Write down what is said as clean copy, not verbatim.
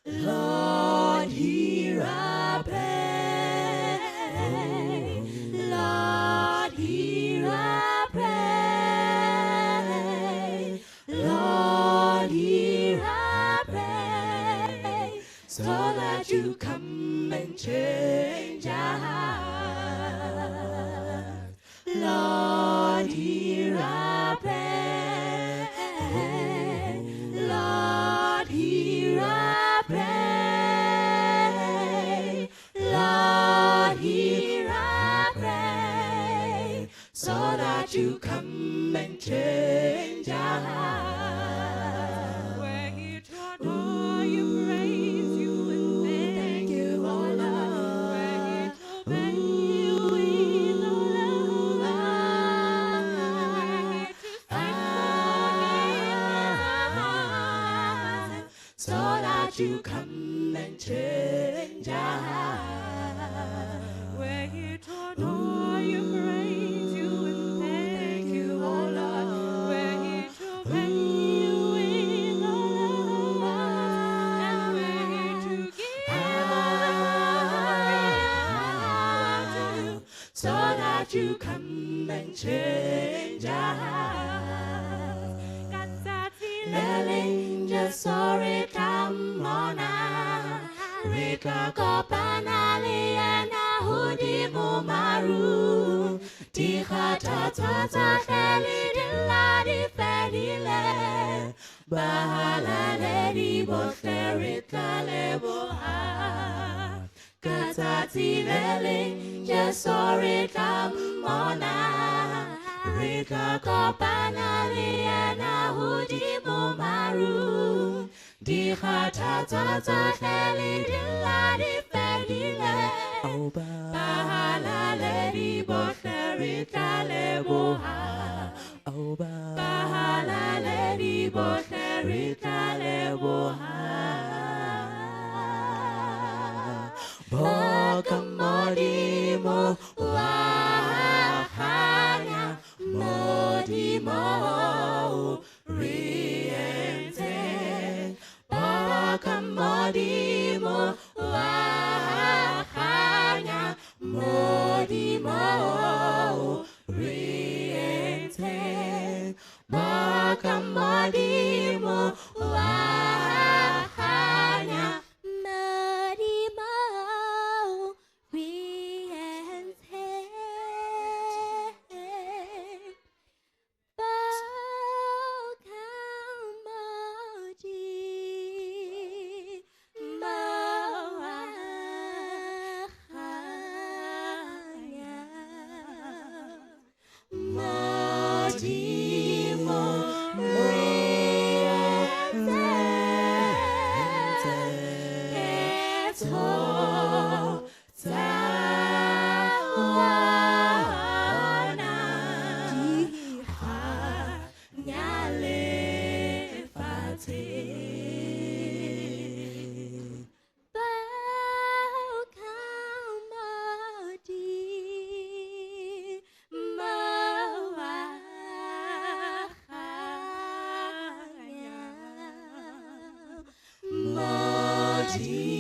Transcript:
Lord, hear our prayer. Lord, hear our prayer. Lord, hear our prayer. So that you come and change our hearts. Lord, hear our prayer. Lord, hear our prayer. Lord, hear our prayer. So that you come and change our hearts. We're here to adore you, praise you, and thank you, oh Lord. We're here to obey you in all our ways. We're here to sing forgiveness. So that you come and change our hearts. We're here to adore you, praise you, and thank you, oh Lord. We're here to obey you in all our ways. And we're here to give to you. So that you come and change our hearts. Leling just sorry come on Rika kopana liana hudi mumaru Tikhata tata khali dilla di fedile Bahala ledi botherika leboha Katati leling just sorry come on Rika kopana liana hudi mumaru Dikhata tata khali dilla di fedile Bahala ledi botherika leboha Bahala ledi botherika leboha Bokamodimo wahanya modimo riente Bokamodimo wahanya modimo riente Bokamodimo wahanya modimo riente Modi